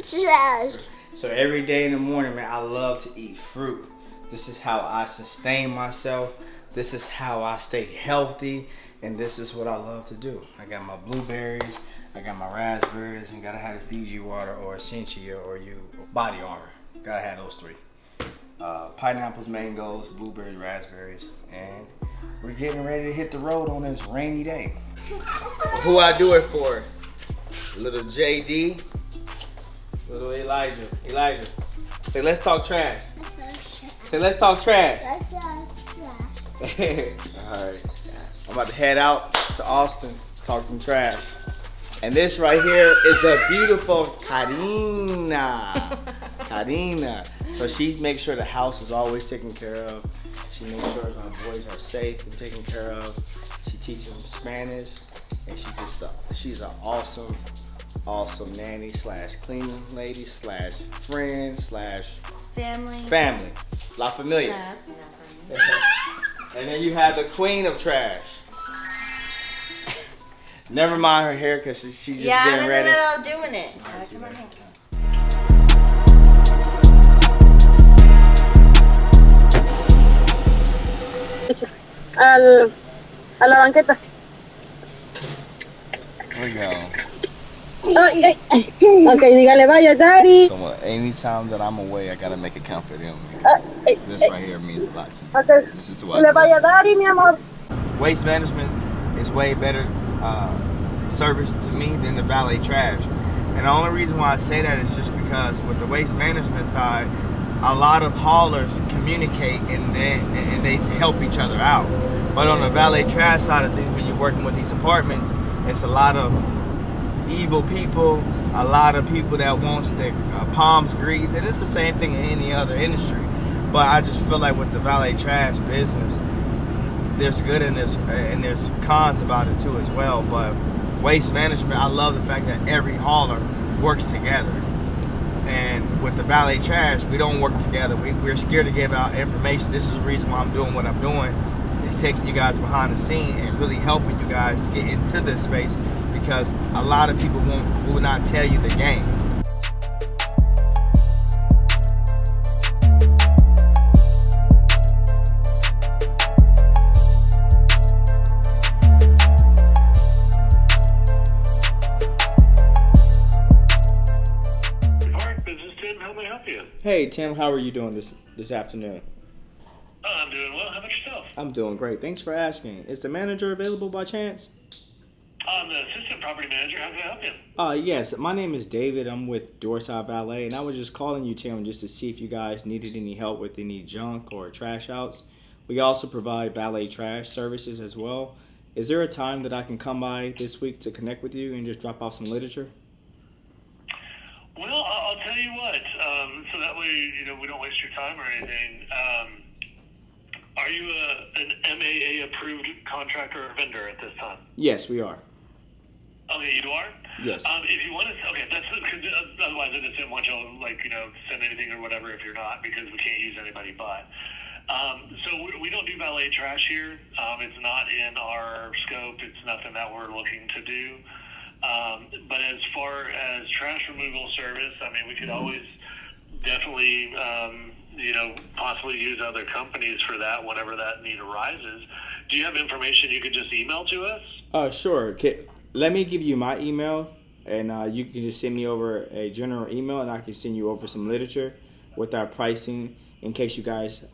Trash. So every day in the morning, man, I love to eat fruit. This is how I sustain myself. This is how I stay healthy. And this is what I love to do. I got my blueberries, I got my raspberries, and gotta have the Fiji water or Essentia or Body Armor. Gotta have those three. Pineapples, mangoes, blueberries, raspberries, and we're getting ready to hit the road on this rainy day. Who I do it for? Little JD, little Elijah. Say, let's talk trash. Say, let's talk trash. All right. I'm about to head out to Austin, talk some trash. And this right here is the beautiful Karina. So she makes sure the house is always taken care of. She makes sure my boys are safe and taken care of. She teaches them Spanish, and she's an awesome nanny / cleaning lady / friend / family. La Familia. And then you have the queen of trash. Never mind her hair because she's just getting ready. Yeah, I'm in the middle of doing it. Come on here. A la banqueta. There we go. Okay, dígale vaya, Daddy. So anytime that I'm away, I gotta make it count for them. This right here means a lot to me. Okay. This is what Le vaya, Daddy, mi amor. Waste management is way better service to me than the valet trash. And the only reason why I say that is just because with the waste management side, a lot of haulers communicate and they help each other out. But on the valet trash side of things, when you're working with these apartments, it's a lot of evil people, a lot of people that wants their palms greased, and it's the same thing in any other industry. But I just feel like with the valet trash business, there's good and there's cons about it too as well. But waste management, I love the fact that every hauler works together. And with the valet trash, we don't work together. We're scared to give out information. This is the reason why I'm doing what I'm doing. Is taking you guys behind the scene and really helping you guys get into this space, because a lot of people will not tell you the game. Hey Tim, how are you doing this afternoon? I'm doing well. How about yourself? I'm doing great. Thanks for asking. Is the manager available by chance? I'm the assistant property manager. How can I help you? Yes. My name is David. I'm with Doorside Valet, and I was just calling you, Tim, just to see if you guys needed any help with any junk or trash outs. We also provide valet trash services as well. Is there a time that I can come by this week to connect with you and just drop off some literature? Well, I'll tell you what. So that way, we don't waste your time or anything. Are you an MAA approved contractor or vendor at this time? Yes, we are. Okay, you are? Yes. If you want to, okay, that's because otherwise I just didn't want you to send anything or whatever if you're not, because we can't use anybody but. So we don't do valet trash here. It's not in our scope. It's nothing that we're looking to do. But as far as trash removal service, I mean, we could always definitely, possibly use other companies for that whenever that need arises. Do you have information you could just email to us? Sure. Let me give you my email, and you can just send me over a general email, and I can send you over some literature with our pricing in case you guys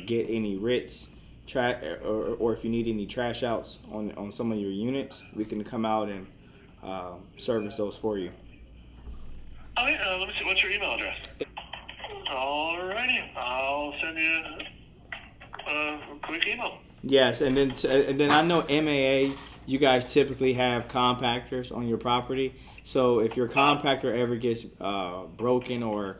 get any writs, or if you need any trash outs on some of your units, we can come out and service those for you. Okay, let me see. What's your email address? Alrighty, I'll send you a quick email. Yes, and then I know MAA, you guys typically have compactors on your property. So if your compactor ever gets broken or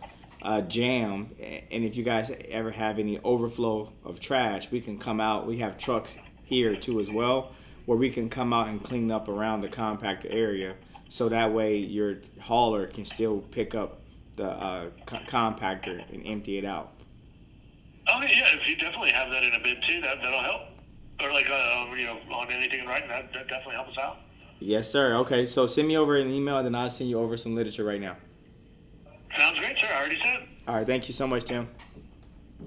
jammed, and if you guys ever have any overflow of trash, we can come out. We have trucks here too as well, where we can come out and clean up around the compactor area. So that way your hauler can still pick up the compactor and empty it out. Okay, yeah, if you definitely have that in a bid too, that'll help. Or on anything in writing, that definitely helps us out. Yes, sir. Okay, so send me over an email, and then I'll send you over some literature right now. Sounds great, sir. I already said. All right, thank you so much, Tim.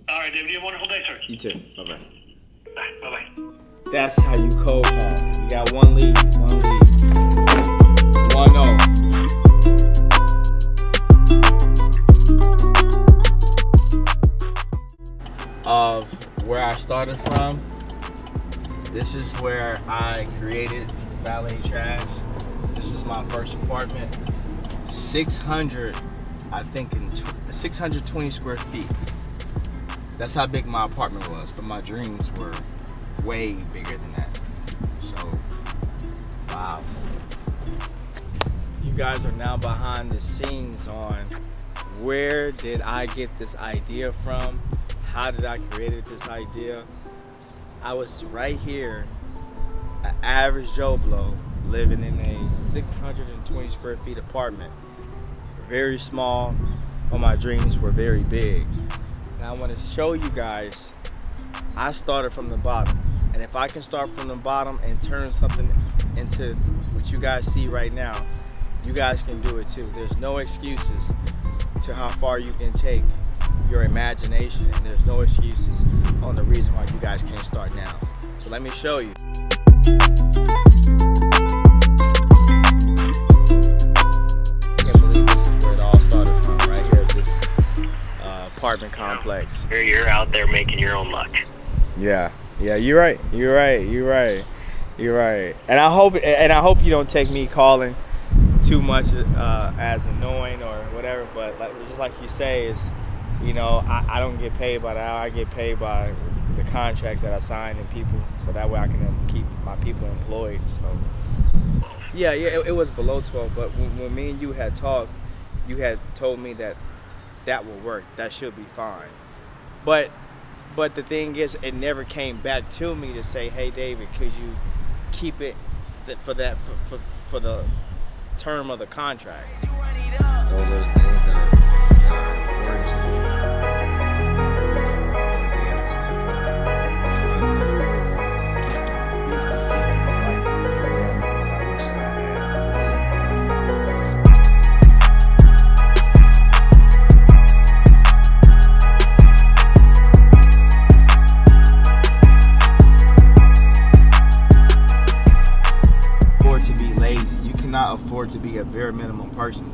All right, David. You have a wonderful day, sir. You too. Bye-bye. Bye-bye. That's how you cold call. You got one lead. 1-0. Of where I started from, this is where I created Valet Trash. This is my first apartment. 600, I think, 620 square feet. That's how big my apartment was, but my dreams were way bigger than that. So, wow. You guys are now behind the scenes on where did I get this idea from? How did I create this idea? I was right here, an average Joe Blow, living in a 620 square feet apartment. Very small, but my dreams were very big. And I want to show you guys, I started from the bottom. And if I can start from the bottom and turn something into what you guys see right now, you guys can do it too. There's no excuses to how far you can take your imagination, and there's no excuses on the reason why you guys can't start now. So let me show you. Can't believe this is where it all started from, right here at this apartment complex. You're out there making your own luck. Yeah, you're right. And I hope you don't take me calling too much as annoying or whatever. But just like you say, is, you know, I don't get paid by the hour. I get paid by the contracts that I sign and people, so that way I can keep my people employed. So yeah, it was below 12. But when me and you had talked, you had told me that will work. That should be fine. But the thing is, it never came back to me to say, hey David, could you keep it for the term of the contract? Those are the things that are important to me. Afford to be a bare minimum person.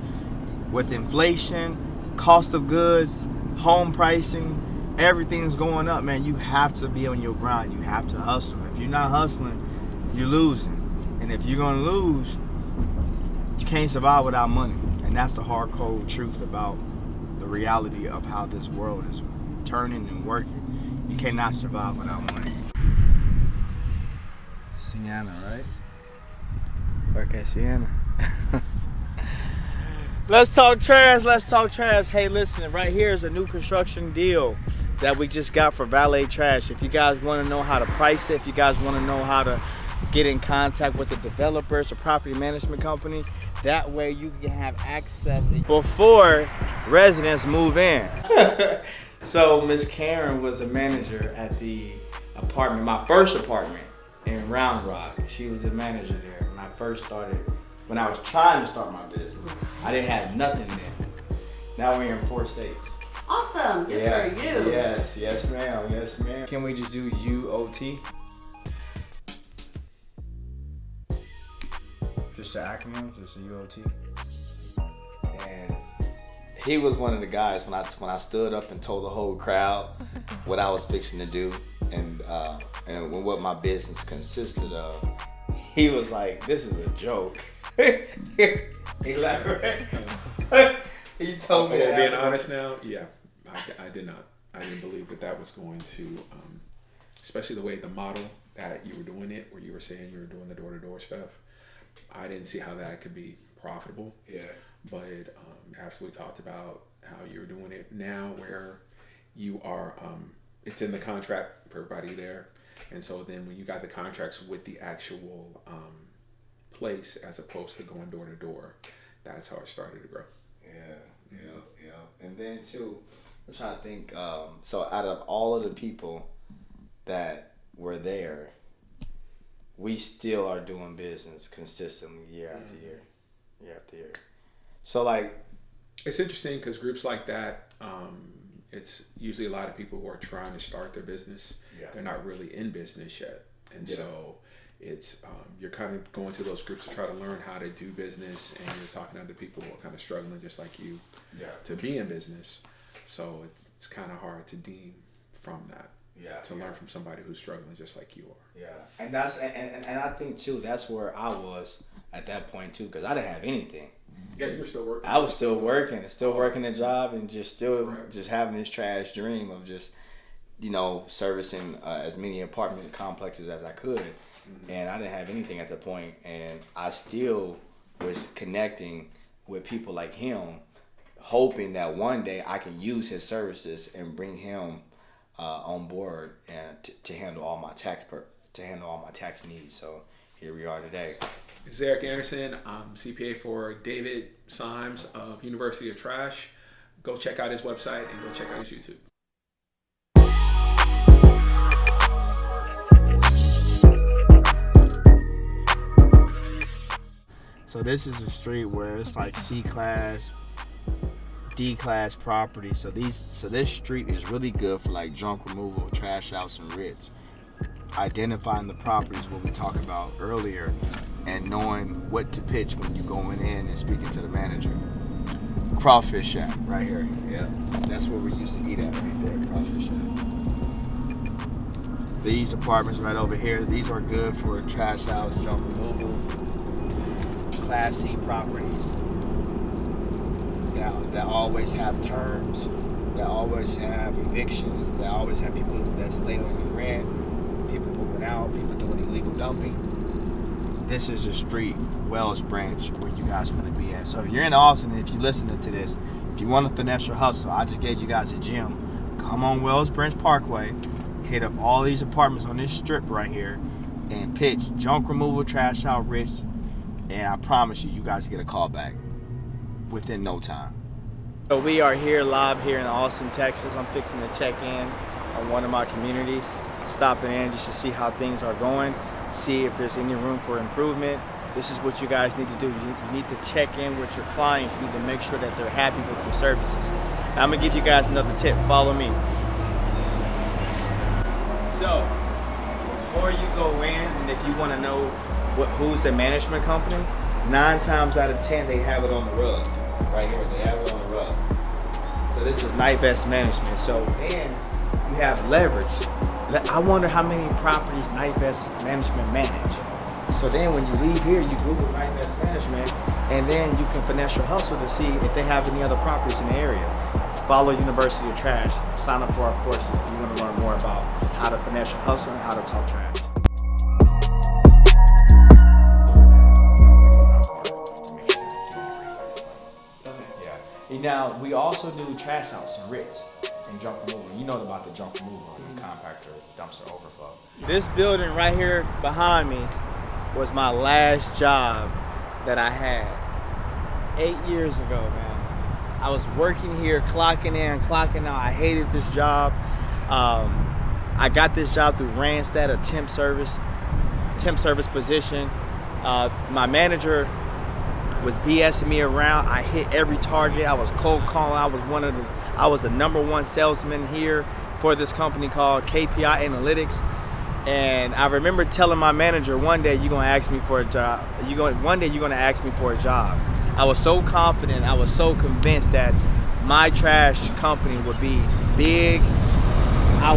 With inflation, cost of goods, home pricing, everything's going up, man. You have to be on your grind. You have to hustle. If you're not hustling, you're losing. And if you're gonna lose, you can't survive without money. And that's the hard cold truth about the reality of how this world is turning and working. You cannot survive without money. Sienna, right? Okay, Sienna. Let's talk trash. Hey, listen, right here is a new construction deal that we just got for Valet Trash. If you guys want to know how to price it, if you guys want to know how to get in contact with the developers or property management company, that way you can have access before residents move in. So Miss Karen was a manager at the apartment, my first apartment in Round Rock. She was a manager there when I first started. When I was trying to start my business, I didn't have nothing then. Now we're in 4 states. Awesome. Good for you. Yes, ma'am. Can we just do UOT? Just the acronym, just the UOT. And he was one of the guys when I stood up and told the whole crowd what I was fixing to do and what my business consisted of. He was like, "This is a joke." Elaborate. He told me. Being honest now, yeah, I did not. I didn't believe that was going to, especially the way the model that you were doing it, where you were saying you were doing the door-to-door stuff. I didn't see how that could be profitable. Yeah. But after we talked about how you're doing it now, where you are, it's in the contract for everybody there, and so then when you got the contracts with the actual place as opposed to going door to door, that's how it started to grow. Yeah. And then too, I'm trying to think. So out of all of the people that were there, we still are doing business consistently year after year. So like, It's interesting because groups like that, it's usually a lot of people who are trying to start their business. Yeah. They're not really in business yet, and so it's you're kind of going to those groups to try to learn how to do business, and you're talking to other people who are kind of struggling just like you to be in business. So it's kind of hard to deem from that. To learn from somebody who's struggling just like you are. Yeah, and that's and I think too that's where I was at that point too, because I didn't have anything. Yeah, you're still working. I was still working the job, and just having this trash dream of just servicing as many apartment complexes as I could, and I didn't have anything at that point, and I still was connecting with people like him, hoping that one day I can use his services and bring him on board and to handle all my tax needs. So here we are today. This is Eric Anderson. I'm CPA for David Symes of University of Trash. Go check out his website and go check out his YouTube. So this is a street where it's like C-class, D-class property. So this street is really good for like junk removal, trash outs, and writs. Identifying the properties, what we talked about earlier, and knowing what to pitch when you're going in and speaking to the manager. Crawfish Shack right here. Yeah, that's where we used to eat at right there, Crawfish Shack. These apartments right over here, these are good for trash outs, junk removal, Class C properties that always have terms, that always have evictions, that always have people that's late on the rent, people moving out, people doing illegal dumping. This is a street, Wells Branch, where you guys want to be at. So if you're in Austin and if you're listening to this, if you want to finesse your hustle, I just gave you guys a gym. Come on Wells Branch Parkway, hit up all these apartments on this strip right here, and pitch junk removal, trash out, rich, and I promise you guys get a call back within no time. So we are here live here in Austin, Texas. I'm fixing to check in on one of my communities, stopping in just to see how things are going, see if there's any room for improvement. This is what you guys need to do. You need to check in with your clients. You need to make sure that they're happy with your services. Now, I'm gonna give you guys another tip. Follow me. So, before you go in, and if you want to know who's the management company, 9 times out of 10 they have it on the rug. Right here, they have it on the rug. So this is Night Best Management. So then you have leverage. I wonder how many properties Night Best Management manage. So then when you leave here, you Google Night Best Management, and then you can finesse your hustle to see if they have any other properties in the area. Follow University of Trash. Sign up for our courses if you want to learn more about how to finesse your hustle and how to talk trash. Now, we also do trash outs and writs and junk removal. You know about the junk removal and compactor dumpster overflow. This building right here behind me was my last job that I had 8 years ago, man. I was working here, clocking in, clocking out. I hated this job. I got this job through Randstad, a temp service position. My manager was BSing me around. I hit every target. I was cold calling. I was the #1 salesman here for this company called KPI Analytics. And I remember telling my manager, one day you're gonna ask me for a job. One day you're gonna ask me for a job. I was so confident. I was so convinced that my trash company would be big. I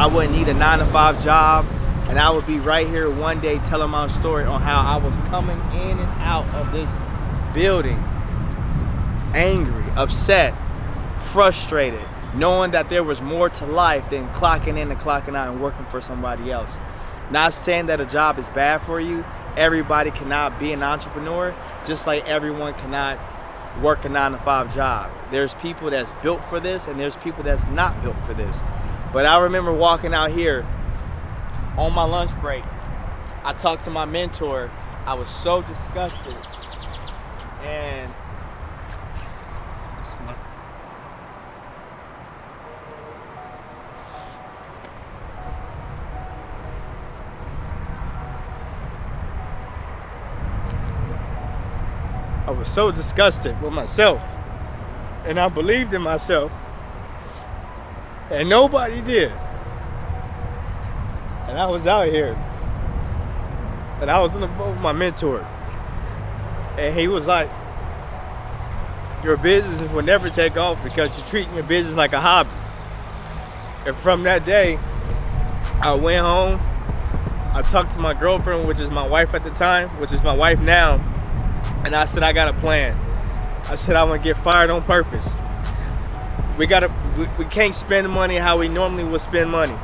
wouldn't need a 9-to-5 job. And I would be right here one day telling my story on how I was coming in and out of this building, angry, upset, frustrated, knowing that there was more to life than clocking in and clocking out and working for somebody else. Not saying that a job is bad for you. Everybody cannot be an entrepreneur, just like everyone cannot work a 9-to-5 job. There's people that's built for this and there's people that's not built for this. But I remember walking out here on my lunch break. I talked to my mentor. I was so disgusted. And was so disgusted with myself. And I believed in myself. And nobody did. And I was out here. And I was on the phone with my mentor. And he was like, your business will never take off because you're treating your business like a hobby. And from that day, I went home. I talked to my girlfriend, which is my wife at the time, which is my wife now. And I said, I got a plan. I said, I'm gonna get fired on purpose. We can't spend money how we normally would spend money.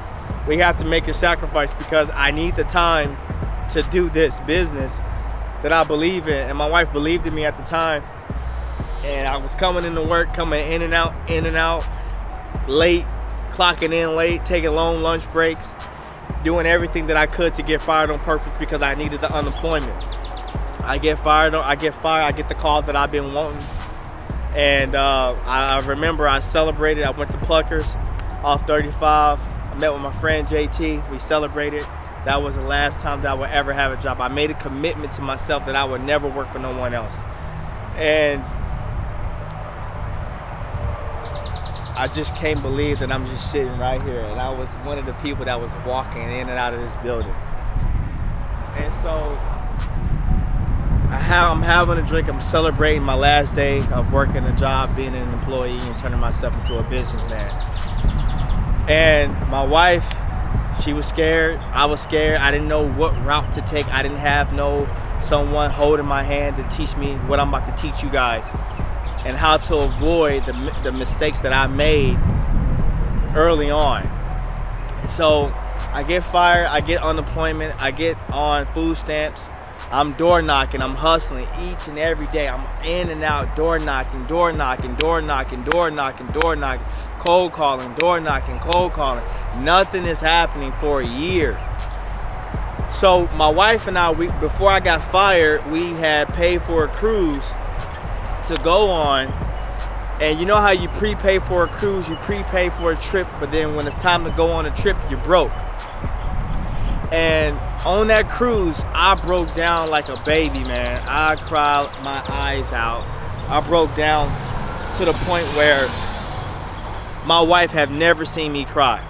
We have to make a sacrifice because I need the time to do this business that I believe in. And my wife believed in me at the time. And I was coming into work, coming in and out, late, clocking in late, taking long lunch breaks, doing everything that I could to get fired on purpose because I needed the unemployment. I get fired, I get the call that I've been wanting. And I remember I celebrated. I went to Pluckers off 35. I met with my friend JT. We celebrated. That was the last time that I would ever have a job. I made a commitment to myself that I would never work for no one else. And I just can't believe that I'm just sitting right here. And I was one of the people that was walking in and out of this building. And so I'm having a drink. I'm celebrating my last day of working a job, being an employee, and turning myself into a businessman. And my wife, she was scared. I was scared. I didn't know what route to take. I didn't have someone holding my hand to teach me what I'm about to teach you guys and how to avoid the mistakes that I made early on. So I get fired. I get unemployment. I get on food stamps. I'm door knocking, I'm hustling each and every day. I'm in and out, door knocking, cold calling, door knocking, cold calling. Nothing is happening for a year. So my wife and I, before I got fired, we had paid for a cruise to go on. And you know how you prepay for a cruise, you prepay for a trip, but then when it's time to go on a trip, you're broke. And on that cruise, I broke down like a baby, man. I cried my eyes out. I broke down to the point where my wife had never seen me cry.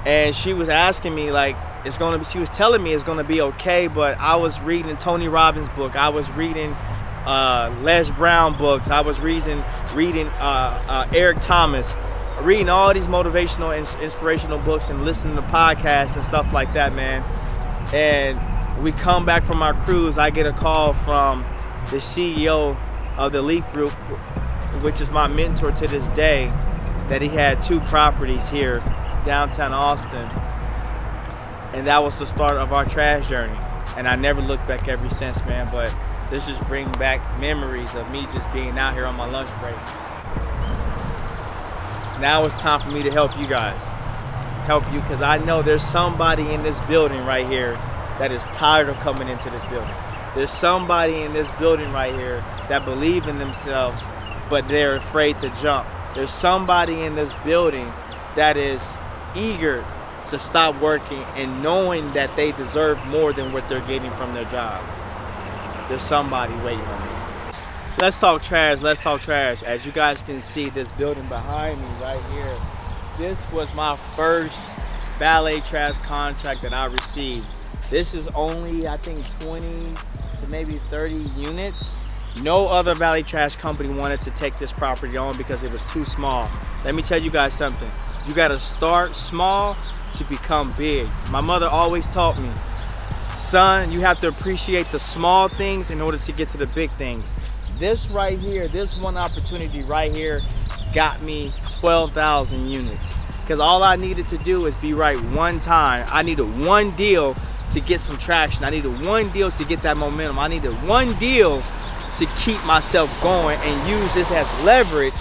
And she was asking me, like, she was telling me it's gonna be okay, but I was reading Tony Robbins' book. I was reading Les Brown books. I was reading Eric Thomas. Reading all these motivational and inspirational books and listening to podcasts and stuff like that, man. And we come back from our cruise. I get a call from the CEO of the Elite Group, which is my mentor to this day, that he had 2 properties here, downtown Austin. And that was the start of our trash journey. And I never looked back ever since, man. But this just brings back memories of me just being out here on my lunch break. Now it's time for me to help you guys. Help you, because I know there's somebody in this building right here that is tired of coming into this building. There's somebody in this building right here that believe in themselves, but they're afraid to jump. There's somebody in this building that is eager to stop working and knowing that they deserve more than what they're getting from their job. There's somebody waiting on me. Let's talk trash, let's talk trash. As you guys can see, this building behind me right here, this was my first valet trash contract that I received. This is only, I think, 20 to maybe 30 units. No other valet trash company wanted to take this property on because it was too small. Let me tell you guys something. You gotta start small to become big. My mother always taught me, son, you have to appreciate the small things in order to get to the big things. This right here, this one opportunity right here got me 12,000 units. Because all I needed to do is be right one time. I needed one deal to get some traction. I needed one deal to get that momentum. I needed one deal to keep myself going and use this as leverage,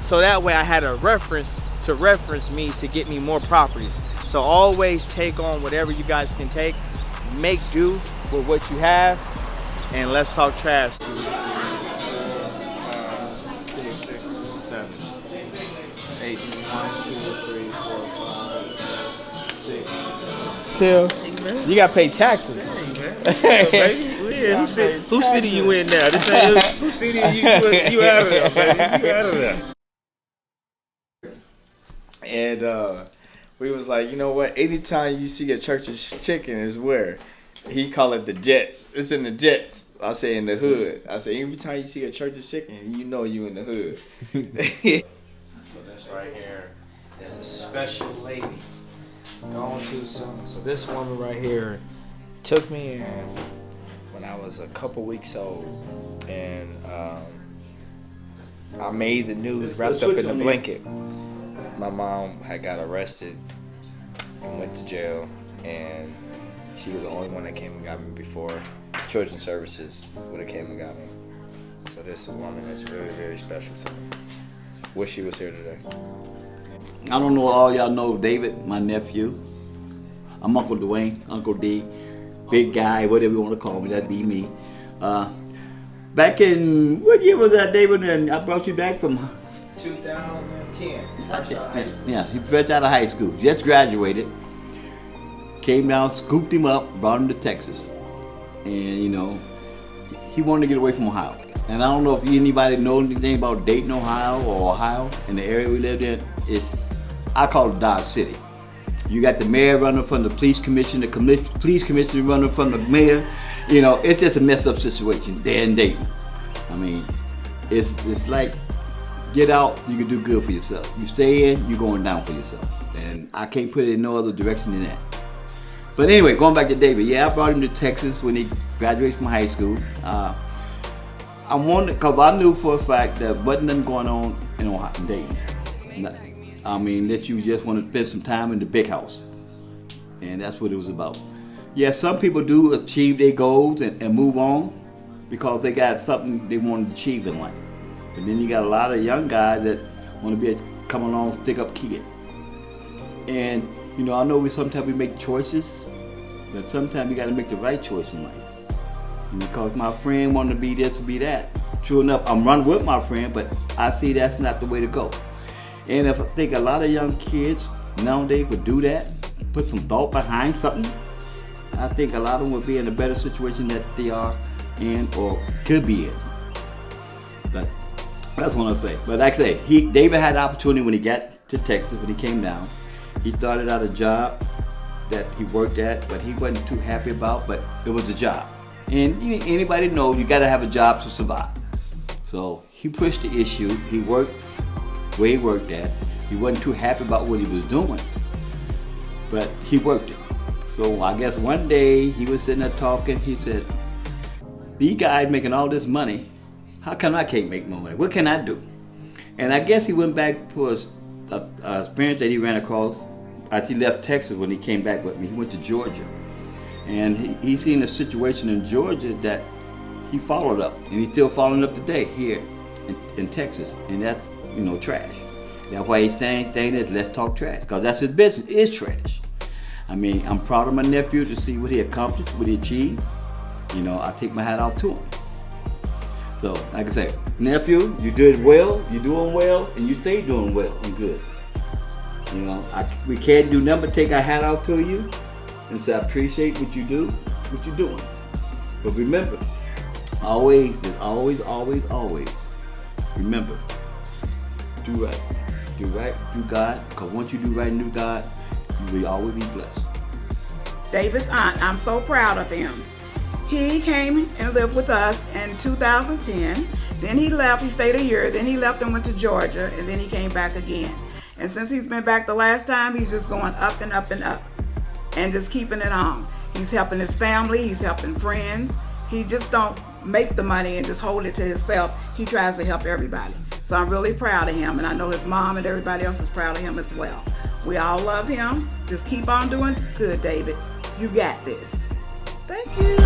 so that way I had a reference to reference me to get me more properties. So always take on whatever you guys can take. Make do with what you have, and let's talk trash. 2, 3, 4, 5, 6, 7, 8, 1, 2, 3, 4, 5, 6. Till you gotta pay taxes. Hey, baby, Yeah, who city you in now? This ain't who city you out of there, baby. You out of there. And we was like, you know what? Anytime you see a church's chicken is where? He call it the Jets. It's in the Jets. I say in the hood. I say every time you see a church's chicken, you know you in the hood. So this right here is a special lady. Gone too soon. So this woman right here took me in when I was a couple weeks old, and I made the news wrapped up in a blanket. My mom had got arrested and went to jail, and she was the only one that came and got me before Children's Services would have came and got me. So this woman is very, very special to me. Wish she was here today. I don't know all y'all know David, my nephew. I'm Uncle Dwayne, Uncle D, big guy, whatever you want to call me, that'd be me. Back in, what year was that, David? And I brought you back from 2010. Yeah, he fresh out of high school, just graduated. Came down, scooped him up, brought him to Texas. And you know, he wanted to get away from Ohio. And I don't know if anybody knows anything about Dayton, Ohio, or Ohio, in the area we lived in. I call it Dodge City. You got the mayor running from the police commission, the police commissioner running from the mayor. You know, it's just a messed up situation there in Dayton. I mean, it's like, get out, you can do good for yourself. You stay in, you're going down for yourself. And I can't put it in no other direction than that. But anyway, going back to David, yeah, I brought him to Texas when he graduated from high school. I wanted, because I knew for a fact that wasn't nothing going on in Ohio, in Dayton. Nothing. I mean, that you just want to spend some time in the big house. And that's what it was about. Yeah, some people do achieve their goals and move on because they got something they want to achieve in life. But then you got a lot of young guys that want to come along, stick up kid. And, you know, I know sometimes we make choices, but sometimes you got to make the right choice in life. And because my friend wanted to be this or be that. True enough, I'm running with my friend, but I see that's not the way to go. And if I think a lot of young kids nowadays would do that, put some thought behind something, I think a lot of them would be in a better situation that they are in or could be in. But that's what I say. But like I say, David had the opportunity when he got to Texas, when he came down. He started out a job that he worked at, but he wasn't too happy about, but it was a job. And anybody knows you gotta have a job to survive. So he pushed the issue, he worked where he worked at. He wasn't too happy about what he was doing, but he worked it. So I guess one day he was sitting there talking, he said, these guys making all this money, how come I can't make more money? What can I do? And I guess he went back to his experience that he ran across as he left Texas when he came back with me. He went to Georgia. And he seen a situation in Georgia that he followed up. And he's still following up today here in Texas. And that's, you know, trash. That's why he's saying thing is, let's talk trash. Because that's his business, is trash. I mean, I'm proud of my nephew to see what he accomplished, what he achieved. You know, I take my hat off to him. So, like I say, nephew, you did well, you're doing well, and you stay doing well and good. You know, we can't do nothing but take our hat off to you and say, I appreciate what you do, what you're doing. But remember, always, remember, do right. Do right, do God, because once you do right and do God, you will always be blessed. David's aunt, I'm so proud of him. He came and lived with us in 2010. Then he left, he stayed a year, then he left and went to Georgia, and then he came back again. And since he's been back the last time, he's just going up and up and up and just keeping it on. He's helping his family, he's helping friends. He just don't make the money and just hold it to himself. He tries to help everybody. So I'm really proud of him, and I know his mom and everybody else is proud of him as well. We all love him. Just keep on doing good, David. You got this. Thank you.